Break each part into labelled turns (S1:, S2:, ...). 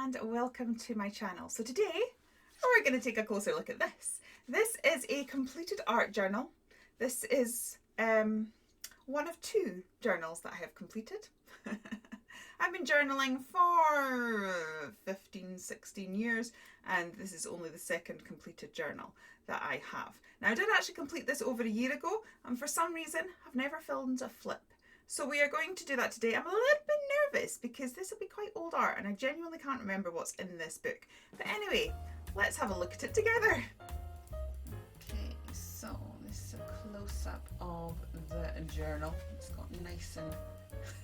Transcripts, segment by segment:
S1: and welcome to my channel. So today we're going to take a closer look at this. This is a completed art journal. This is one of two journals that I have completed. I've been journaling for 15, 16 years and this is only the second completed journal that I have. Now I did actually complete this over a year ago and for some reason I've never filmed a flip. So we are going to do that today. I'm a little bit nervous because this will be quite old art and I genuinely can't remember what's in this book. But anyway, let's have a look at it together. Okay, so this is a close-up of the journal. It's got nice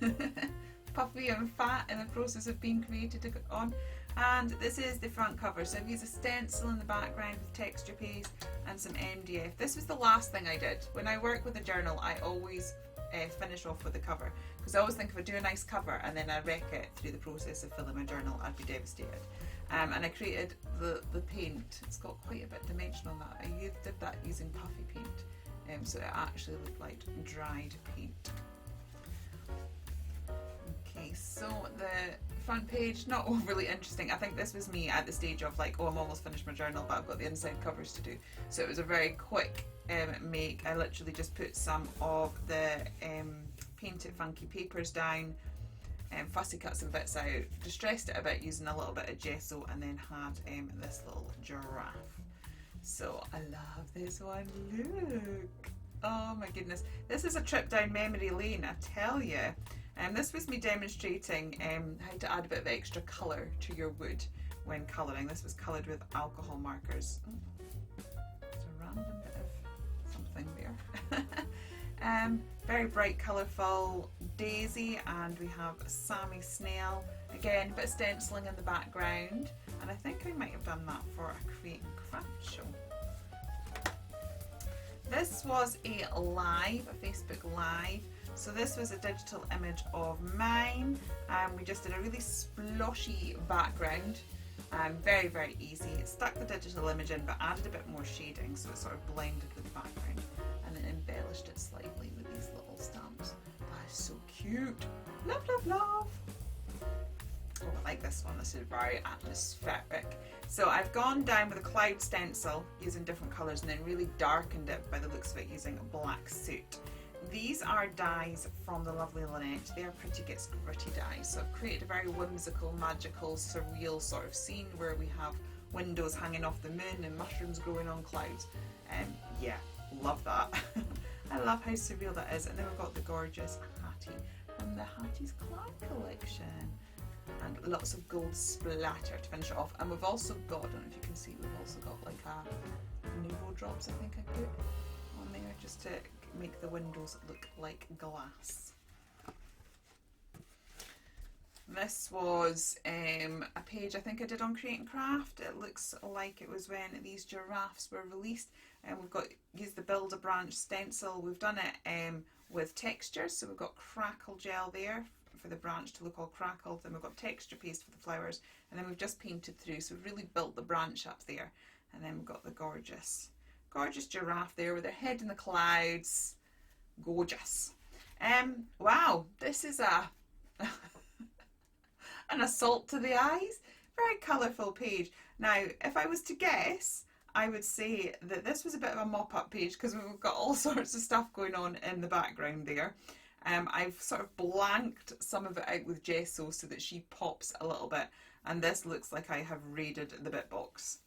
S1: and puffy and fat in the process of being created on. And this is the front cover. So I've used a stencil in the background with texture paste and some MDF. This was the last thing I did. When I work with a journal, I always finish off with the cover because I always think if I do a nice cover and then I wreck it through the process of filling my journal, I'd be devastated. And I created the paint. It's got quite a bit of dimension on that. I did that using puffy paint, so it actually looked like dried paint. Okay, so the front page, not overly interesting. I think this was me at the stage of like, oh, I'm almost finished my journal, but I've got the inside covers to do. So it was a very quick make. I literally just put some of the painted funky papers down, fussy cut some bits out, distressed it a bit using a little bit of gesso, and then had this little giraffe. So I love this one. Look, oh my goodness, this is a trip down memory lane, I tell you. This was me demonstrating how to add a bit of extra colour to your wood when colouring. This was coloured with alcohol markers. There's a random bit of something there. Very bright, colourful daisy, and we have Sammy Snail. Again, a bit of stenciling in the background, and I think I might have done that for a create and craft show. This was a live, a Facebook live. So this was a digital image of mine. We just did a really sploshy background. Very, very easy. Stuck the digital image in but added a bit more shading so it sort of blended with the background, and then embellished it slightly with these little stamps. That is so cute. Love, love, love. Oh, I like this one. This is very atmospheric. So I've gone down with a cloud stencil using different colours and then really darkened it by the looks of it using a black soot. These are dies from the lovely Lynette. They are Pretty Gets Gritty dies. So I've created a very whimsical, magical, surreal sort of scene where we have windows hanging off the moon and mushrooms growing on clouds. Yeah, love that. I love how surreal that is. And then we've got the gorgeous Hattie from the Hattie's Clan collection. And lots of gold splatter to finish it off. And we've also got, I don't know if you can see, we've also got like a Nouveau drops I think I put on there just to make the windows look like glass. This was a page I think I did on Create and Craft. It looks like it was when these giraffes were released, and we've got used the Build a Branch stencil. We've done it with textures, so we've got crackle gel there for the branch to look all crackled, and we've got texture paste for the flowers, and then we've just painted through, so we've really built the branch up there. And then we've got the gorgeous giraffe there with their head in the clouds. Gorgeous. Wow, this is a an assault to the eyes. Very colourful page. Now, if I was to guess, I would say that this was a bit of a mop-up page because we've got all sorts of stuff going on in the background there. I've sort of blanked some of it out with gesso so that she pops a little bit, and this looks like I have raided the bit box.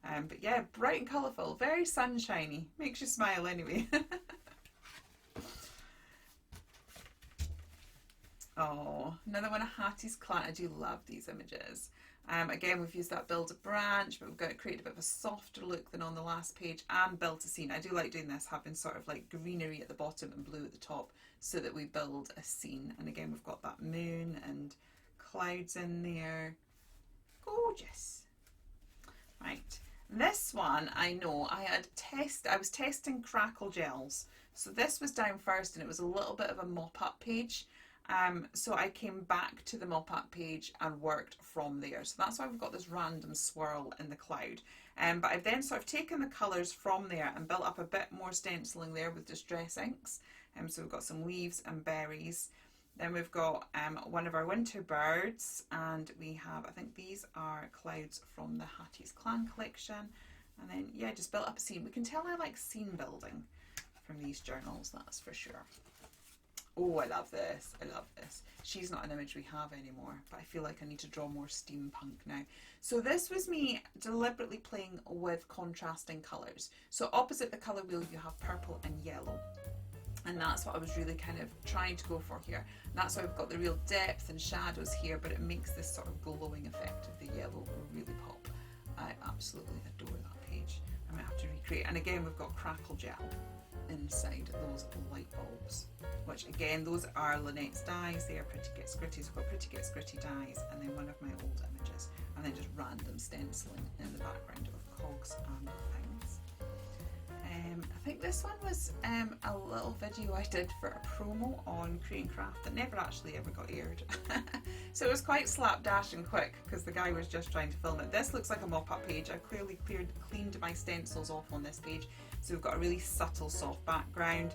S1: But yeah, bright and colourful, very sunshiny, makes you smile anyway. Oh, another one of Hattie's Clan. I do love these images. Again, we've used that Build a Branch, but we've got to create a bit of a softer look than on the last page and built a scene. I do like doing this, having sort of like greenery at the bottom and blue at the top so that we build a scene. And again, we've got that moon and clouds in there. Gorgeous. Right. This one, I know, I was testing crackle gels. So this was down first and it was a little bit of a mop-up page. So I came back to the mop-up page and worked from there. So that's why we've got this random swirl in the cloud. But I've then sort of taken the colours from there and built up a bit more stenciling there with distress inks. So we've got some leaves and berries. Then we've got one of our winter birds, and we have, I think these are clouds from the Hattie's Clan collection. And then, yeah, just built up a scene. We can tell I like scene building from these journals, that's for sure. Oh, I love this. I love this. She's not an image we have anymore, but I feel like I need to draw more steampunk now. So this was me deliberately playing with contrasting colours. So opposite the colour wheel you have purple and yellow. And that's what I was really kind of trying to go for here. And that's why we've got the real depth and shadows here, but it makes this sort of glowing effect of the yellow really pop. I absolutely adore that page. I might have to recreate. And again, we've got crackle gel inside those light bulbs, which again, those are Lynette's dies. They are Pretty Gets Gritty. So I've got Pretty Gets Gritty dies, and then one of my old images, and then just random stenciling in the background of cogs and things. I think this one was a little video I did for a promo on Create & Craft that never actually ever got aired. So it was quite slapdash and quick because the guy was just trying to film it. This looks like a mop-up page. I've clearly cleaned my stencils off on this page. So we've got a really subtle soft background.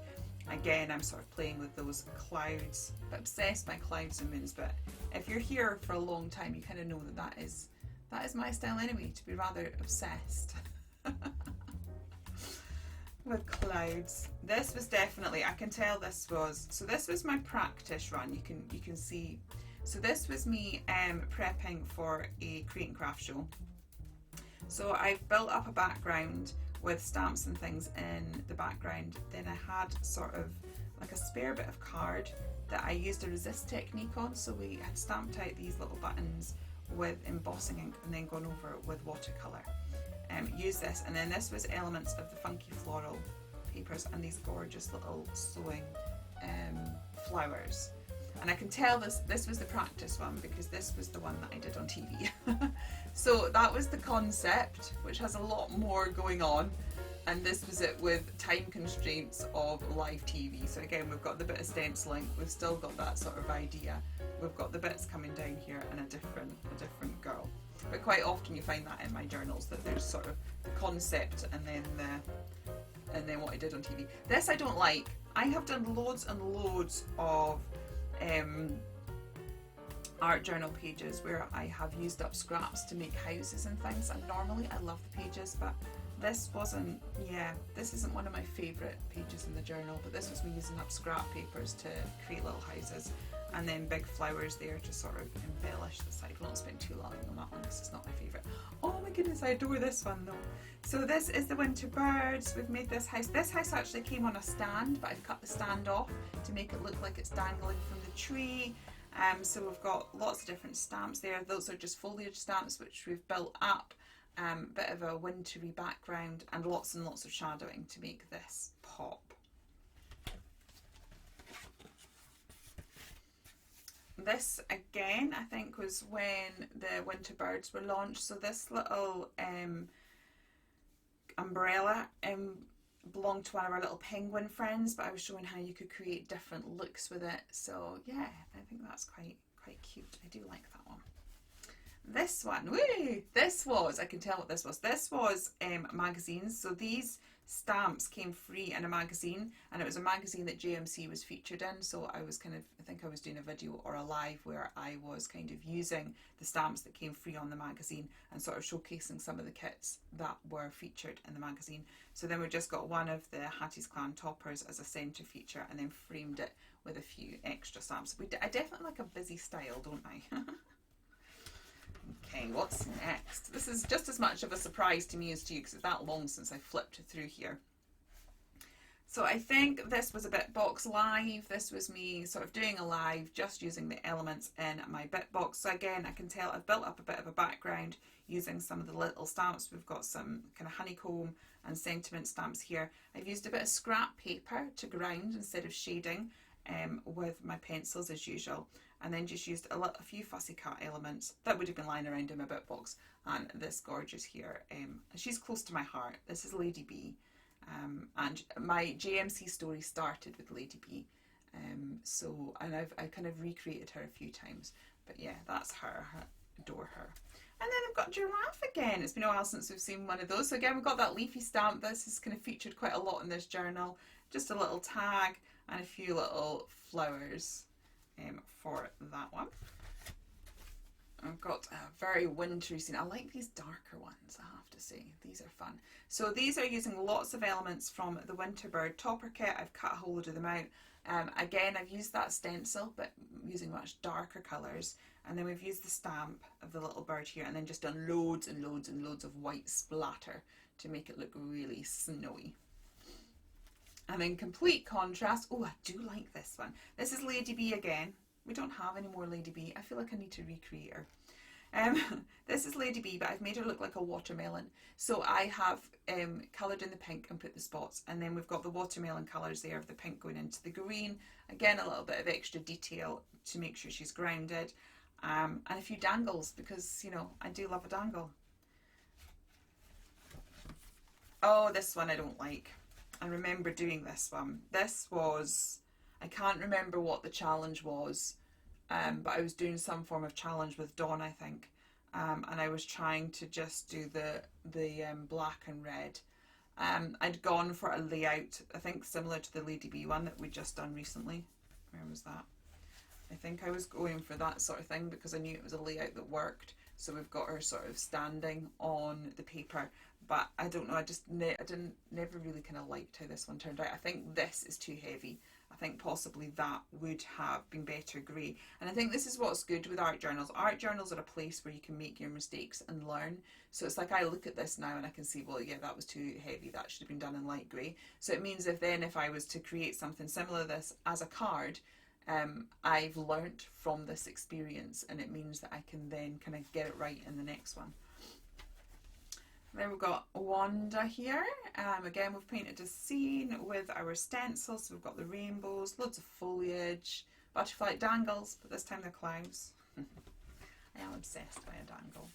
S1: Again, I'm sort of playing with those clouds, but obsessed by clouds and moons. But if you're here for a long time, you kind of know that is my style anyway, to be rather obsessed. With clouds. This was definitely, I can tell this was my practice run. You can see, so this was me prepping for a Create & Craft show. So I've built up a background with stamps and things in the background. Then I had sort of like a spare bit of card that I used a resist technique on. So we had stamped out these little buttons with embossing ink and then gone over it with watercolour. Use this, and then this was elements of the funky floral papers and these gorgeous little sewing flowers. And I can tell this was the practice one because this was the one that I did on TV. So that was the concept, which has a lot more going on, and this was it with time constraints of live TV. So again, we've got the bit of stenciling, we've still got that sort of idea, we've got the bits coming down here and a different girl. But quite often you find that in my journals, that there's sort of the concept and then what I did on TV. This I don't like. I have done loads and loads of art journal pages where I have used up scraps to make houses and things, and normally I love the pages, but this wasn't, this isn't one of my favourite pages in the journal, but this was me using up scrap papers to create little houses, and then big flowers there to sort of embellish the side. We'll not spend too long on that one because it's not my favourite. Oh my goodness, I adore this one though. So this is the winter birds. We've made this house. This house actually came on a stand, but I've cut the stand off to make it look like it's dangling from the tree. So we've got lots of different stamps there. Those are just foliage stamps which we've built up. Bit of a wintry background and lots of shadowing to make this pop. This again, I think, was when the winter birds were launched. So this little umbrella belonged to one of our little penguin friends, but I was showing how you could create different looks with it. So yeah, I think that's quite cute. I do like that one. This one, woo! This was, I can tell what this was. This was magazines. So these stamps came free in a magazine, and it was a magazine that JMC was featured in. So I was I think I was doing a video or a live where I was kind of using the stamps that came free on the magazine and sort of showcasing some of the kits that were featured in the magazine. So then we just got one of the Hattie's Clan toppers as a centre feature and then framed it with a few extra stamps. I definitely like a busy style, don't I? Okay, what's next? This is just as much of a surprise to me as to you because it's that long since I flipped through here. So I think this was a Bitbox live. This was me sort of doing a live, just using the elements in my Bitbox. So again, I can tell I've built up a bit of a background using some of the little stamps. We've got some kind of honeycomb and sentiment stamps here. I've used a bit of scrap paper to ground instead of shading with my pencils as usual. And then just used a few fussy cut elements that would have been lying around in my Bitbox. And this gorgeous here, she's close to my heart. This is Lady B. And my JMC story started with Lady B. And I kind of recreated her a few times. But yeah, that's her. I adore her. And then I've got giraffe again. It's been a while since we've seen one of those. So again, we've got that leafy stamp. This is kind of featured quite a lot in this journal. Just a little tag and a few little flowers. for that one. I've got a very wintry scene. I like these darker ones, I have to say. These are fun. So these are using lots of elements from the Winterbird topper kit. I've cut a whole load of them out. Again, I've used that stencil, but using much darker colours. And then we've used the stamp of the little bird here, and then just done loads and loads and loads of white splatter to make it look really snowy. And then complete contrast. Oh, I do like this one. This is Lady B again. We don't have any more Lady B. I feel like I need to recreate her. This is Lady B, but I've made her look like a watermelon. So I have coloured in the pink and put the spots, and then we've got the watermelon colours there of the pink going into the green. Again, a little bit of extra detail to make sure she's grounded, and a few dangles, because, you know, I do love a dangle. Oh, this one I don't like. I remember doing this one. This was, I can't remember what the challenge was, but I was doing some form of challenge with Dawn, I think, and I was trying to just do the black and red. I'd gone for a layout, I think similar to the Lady B one that we just done recently. Where was that? I think I was going for that sort of thing because I knew it was a layout that worked. So we've got her sort of standing on the paper, but I don't know, I never really kind of liked how this one turned out. I think this is too heavy. I think possibly that would have been better grey. And I think this is what's good with art journals. Art journals are a place where you can make your mistakes and learn. So it's like I look at this now and I can see, well, yeah, that was too heavy. That should have been done in light grey. So it means if I was to create something similar to this as a card, I've learnt from this experience, and it means that I can then kind of get it right in the next one. Then we've got Wanda here. Again, we've painted a scene with our stencils. So we've got the rainbows, loads of foliage, butterfly dangles, but this time they're clouds. I am obsessed by a dangle.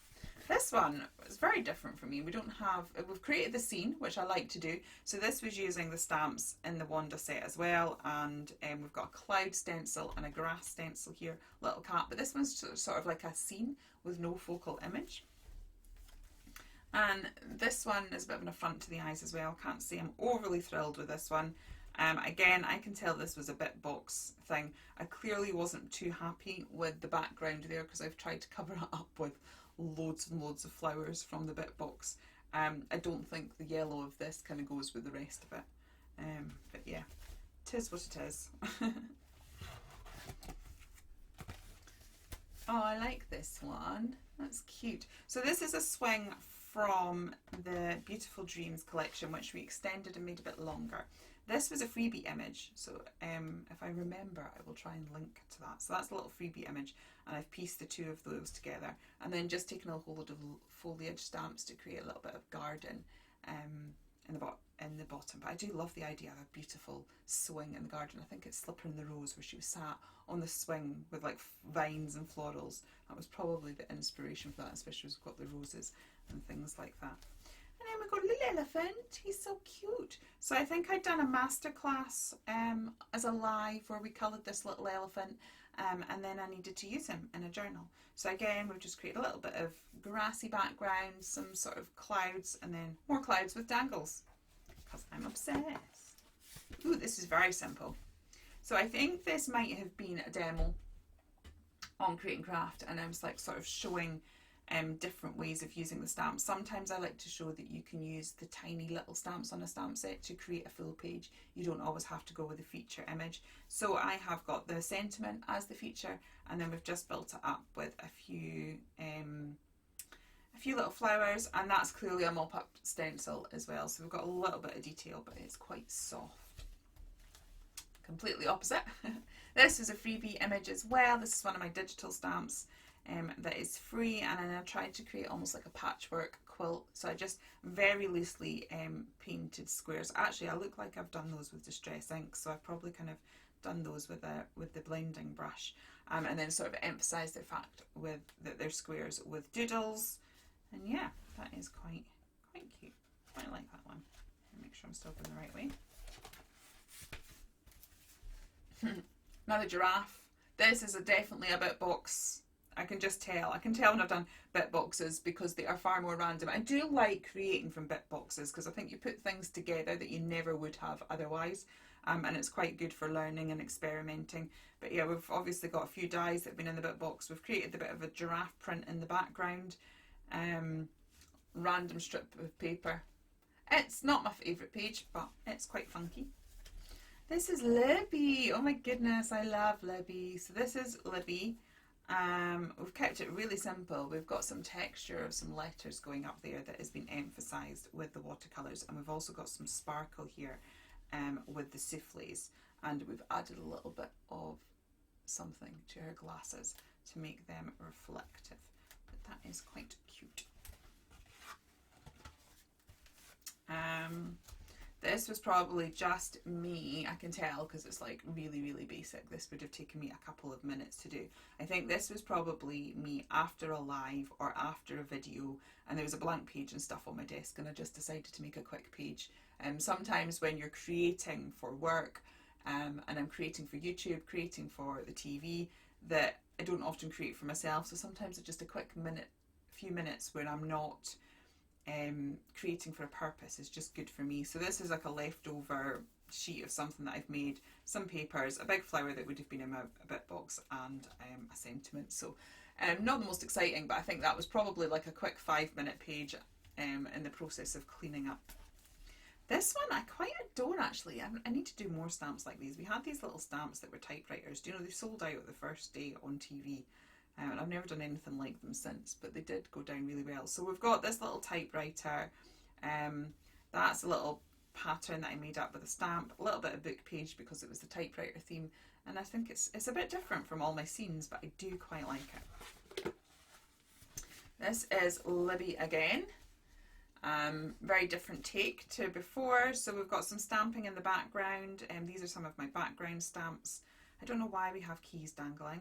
S1: This one is very different for me. We've created the scene, which I like to do. So this was using the stamps in the Wanda set as well. And we've got a cloud stencil and a grass stencil here, little cat. But this one's sort of like a scene with no focal image. And this one is a bit of an affront to the eyes as well. Can't say I'm overly thrilled with this one. Again, I can tell this was a bit box thing. I clearly wasn't too happy with the background there because I've tried to cover it up with loads and loads of flowers from the bit box. I don't think the yellow of this kind of goes with the rest of it. But yeah, it is what it is. Oh, I like this one. That's cute. So this is a swing from the Beautiful Dreams collection, which we extended and made a bit longer. This was a freebie image, so if I remember, I will try and link to that. So that's a little freebie image, and I've pieced the two of those together, and then just taken a whole load of foliage stamps to create a little bit of garden in the bottom. But I do love the idea of a beautiful swing in the garden. I think it's Slipper in the Rose, where she was sat on the swing with like vines and florals. That was probably the inspiration for that, especially as we've got the roses and things like that. And then we've got Little Elephant. He's so cute. So I think I'd done a masterclass as a live where we coloured this little elephant, and then I needed to use him in a journal. So again, we've just created a little bit of grassy background, some sort of clouds, and then more clouds with dangles, because I'm obsessed. Ooh, this is very simple. So I think this might have been a demo on Create and Craft, and I was like sort of showing different ways of using the stamps. Sometimes I like to show that you can use the tiny little stamps on a stamp set to create a full page. You don't always have to go with a feature image. So I have got the sentiment as the feature, and then we've just built it up with a few little flowers, and that's clearly a mop-up stencil as well. So we've got a little bit of detail, but it's quite soft. Completely opposite. This is a freebie image as well. This is one of my digital stamps that is free, and then I tried to create almost like a patchwork quilt. So I just very loosely painted squares. Actually, I look like I've done those with Distress ink, so I've probably kind of done those with the blending brush, and then sort of emphasised the fact that they're squares with doodles. And yeah, that is quite cute. I like that one. Make sure I'm still going the right way. Another giraffe. This is definitely a bit box. I can just tell. I can tell when I've done bit boxes because they are far more random. I do like creating from bit boxes because I think you put things together that you never would have otherwise. and it's quite good for learning and experimenting. But yeah, we've obviously got a few dies that have been in the bit box. We've created a bit of a giraffe print in the background, random strip of paper. It's not my favourite page, but it's quite funky. This is Libby. Oh my goodness, I love Libby. So this is Libby. We've kept it really simple. We've got some texture of some letters going up there that has been emphasised with the watercolours, and we've also got some sparkle here with the souffles, and we've added a little bit of something to her glasses to make them reflective. But that is quite cute. This was probably just me, I can tell, because it's like really, really basic. This would have taken me a couple of minutes to do. I think this was probably me after a live or after a video, and there was a blank page and stuff on my desk, and I just decided to make a quick page. Sometimes when you're creating for work, and I'm creating for YouTube, creating for the TV, that I don't often create for myself, so sometimes it's just a quick few minutes where I'm not creating for a purpose is just good for me. So this is like a leftover sheet of something that I've made, some papers, a big flower that would have been in my bit box, and a sentiment. So not the most exciting, but I think that was probably like a quick 5-minute page in the process of cleaning up. This one I quite adore actually. I need to do more stamps like these. We had these little stamps that were typewriters. Do you know, they sold out the first day on TV. And I've never done anything like them since, but they did go down really well. So we've got this little typewriter. That's a little pattern that I made up with a stamp, a little bit of book page because it was the typewriter theme. And I think it's a bit different from all my scenes, but I do quite like it. This is Libby again. Very different take to before. So we've got some stamping in the background, and these are some of my background stamps. I don't know why we have keys dangling.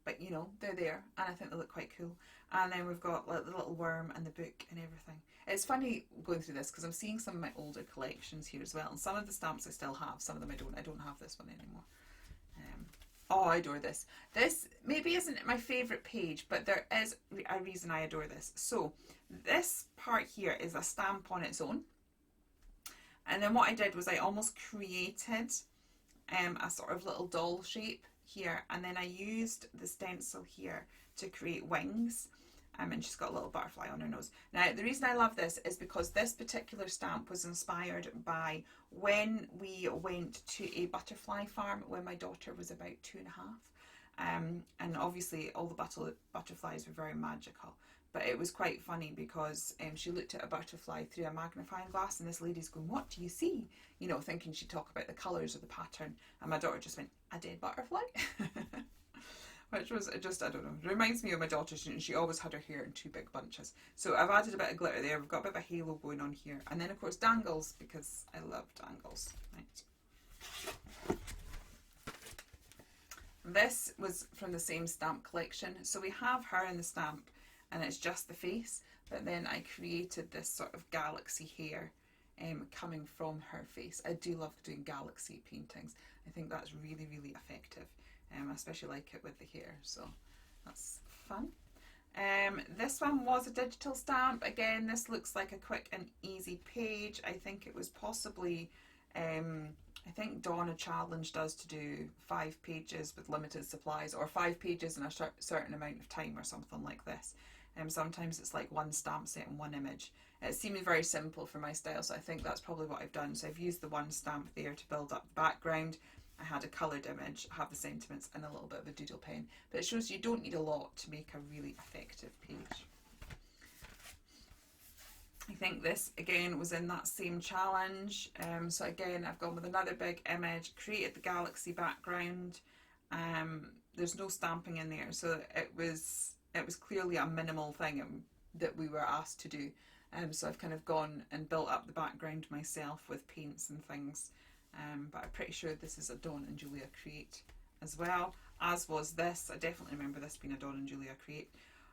S1: But you know, they're there, and I think they look quite cool. And then we've got like the little worm and the book and everything. It's funny going through this because I'm seeing some of my older collections here as well, and some of the stamps I still have, some of them I don't. I don't have this one anymore. Oh, I adore this. This maybe isn't my favourite page, but there is a reason I adore this. So this part here is a stamp on its own, and then what I did was I almost created a sort of little doll shape here, and then I used the stencil here to create wings, and she's got a little butterfly on her nose. Now the reason I love this is because this particular stamp was inspired by when we went to a butterfly farm when my daughter was about 2.5, and obviously all the butterflies were very magical. But it was quite funny because she looked at a butterfly through a magnifying glass, and this lady's going, "What do you see?" You know, thinking she'd talk about the colours of the pattern. And my daughter just went, "A dead butterfly?" Which was just, I don't know, it reminds me of my daughter. She always had her hair in 2 big bunches. So I've added a bit of glitter there. We've got a bit of a halo going on here. And then, of course, dangles, because I love dangles. Right. This was from the same stamp collection. So we have her in the stamp, and it's just the face, but then I created this sort of galaxy hair coming from her face. I do love doing galaxy paintings. I think that's really, really effective. I especially like it with the hair, so that's fun. This one was a digital stamp. Again, this looks like a quick and easy page. I think it was possibly, I think Dawn had challenged us to do 5 pages with limited supplies, or 5 pages in a certain amount of time, or something like this. Sometimes it's like 1 stamp set and 1 image. It seemed very simple for my style, so I think that's probably what I've done. So I've used the 1 stamp there to build up the background. I had a coloured image, I have the sentiments, and a little bit of a doodle pen. But it shows you don't need a lot to make a really effective page. I think this again was in that same challenge. So again, I've gone with another big image, created the galaxy background. There's no stamping in there, so it was clearly a minimal thing that we were asked to do. So I've kind of gone and built up the background myself with paints and things. But I'm pretty sure this is a Dawn and Julia create as well, as was this. I definitely remember this being a Dawn and Julia create.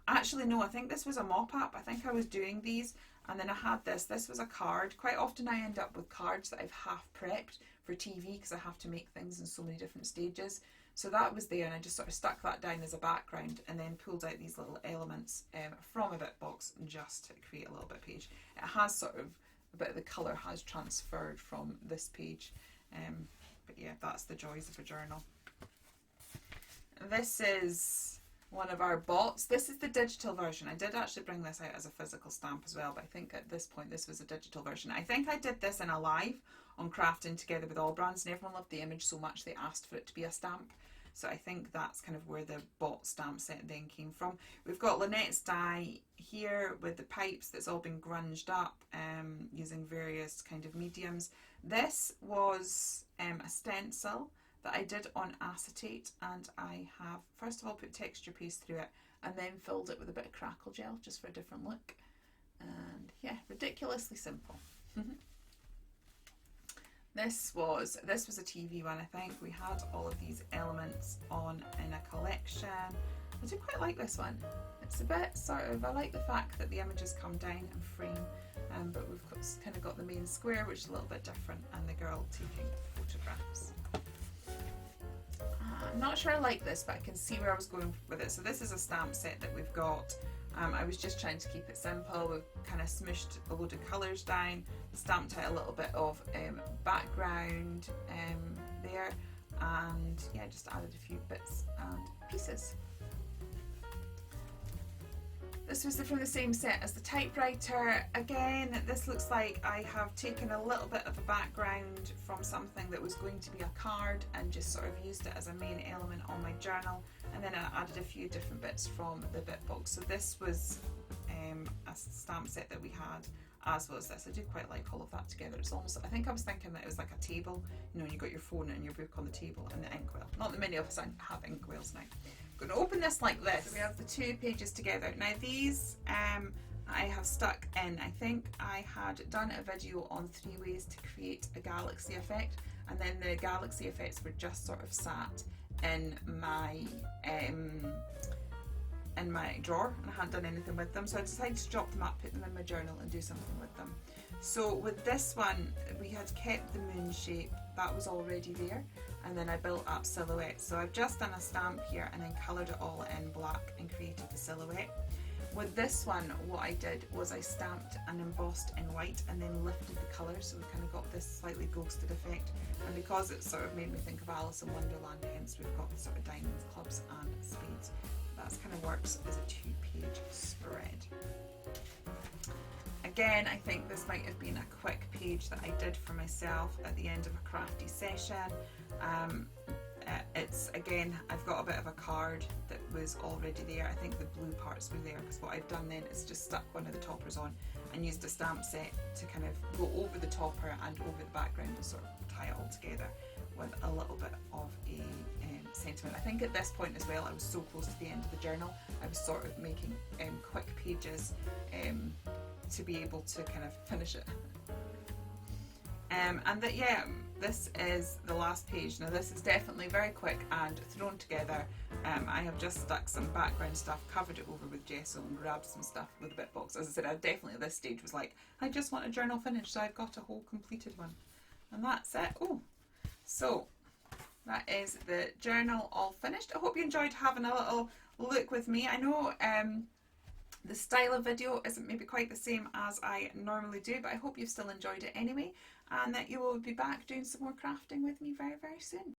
S1: Actually, no, I think this was a mop-up. I think I was doing these, and then I had this. This was a card. Quite often I end up with cards that I've half prepped for TV because I have to make things in so many different stages. So that was there, and I just sort of stuck that down as a background, and then pulled out these little elements from a bit box just to create a little bit of page. It has sort of a bit of the colour has transferred from this page. But yeah, that's the joys of a journal. This is one of our bots. This is the digital version. I did actually bring this out as a physical stamp as well, but I think at this point this was a digital version. I think I did this in a live on Crafting Together with All Brands, and everyone loved the image so much they asked for it to be a stamp. So I think that's kind of where the bot stamp set then came from. We've got Lynette's die here with the pipes that's all been grunged up using various kind of mediums. This was a stencil that I did on acetate, and I have first of all put texture paste through it and then filled it with a bit of crackle gel just for a different look. And yeah, ridiculously simple. This was a TV one, I think. We had all of these elements on in a collection. I do quite like this one. It's a bit sort of, I like the fact that the images come down and frame, but we've kind of got the main square, which is a little bit different, and the girl taking photographs. I'm not sure I like this, but I can see where I was going with it. So this is a stamp set that we've got. I was just trying to keep it simple. We've kind of smooshed a load of colours down, stamped out a little bit of background there, and yeah, just added a few bits and pieces. This was from the same set as the typewriter. Again, this looks like I have taken a little bit of a background from something that was going to be a card and just sort of used it as a main element on my journal, and then I added a few different bits from the bit box. So this was a stamp set that we had, as was this. I do quite like all of that together. It's almost, I think I was thinking that it was like a table, you know, you got your phone and your book on the table and the inkwell. Not that many of us have inkwells now. I'm going to open this like this. So we have the two pages together. Now these I have stuck in. I think I had done a video on 3 ways to create a galaxy effect, and then the galaxy effects were just sort of sat in my drawer, and I hadn't done anything with them, so I decided to drop them up, put them in my journal and do something with them. So with this one, we had kept the moon shape, that was already there, and then I built up silhouettes. So I've just done a stamp here and then coloured it all in black and created the silhouette. With this one, what I did was I stamped and embossed in white and then lifted the colour, so we kind of got this slightly ghosted effect. And because it sort of made me think of Alice in Wonderland, hence we've got the sort of diamonds, clubs and spades. That kind of works as a 2-page spread. Again, I think this might have been a quick page that I did for myself at the end of a crafty session. It's, again, I've got a bit of a card that was already there. I think the blue parts were there, because what I've done then is just stuck one of the toppers on and used a stamp set to kind of go over the topper and over the background and sort of tie it all together with a little bit of a sentiment. I think at this point as well, I was so close to the end of the journal, I was sort of making quick pages to be able to kind of finish it. And that, yeah, this is the last page. Now this is definitely very quick and thrown together. I have just stuck some background stuff, covered it over with gesso and grabbed some stuff with a bit box. As I said, I definitely at this stage was like, I just want a journal finished, so I've got a whole completed one. And that's it. Oh, so that is the journal all finished. I hope you enjoyed having a little look with me. I know the style of video isn't maybe quite the same as I normally do, but I hope you've still enjoyed it anyway, and that you will be back doing some more crafting with me very, very soon.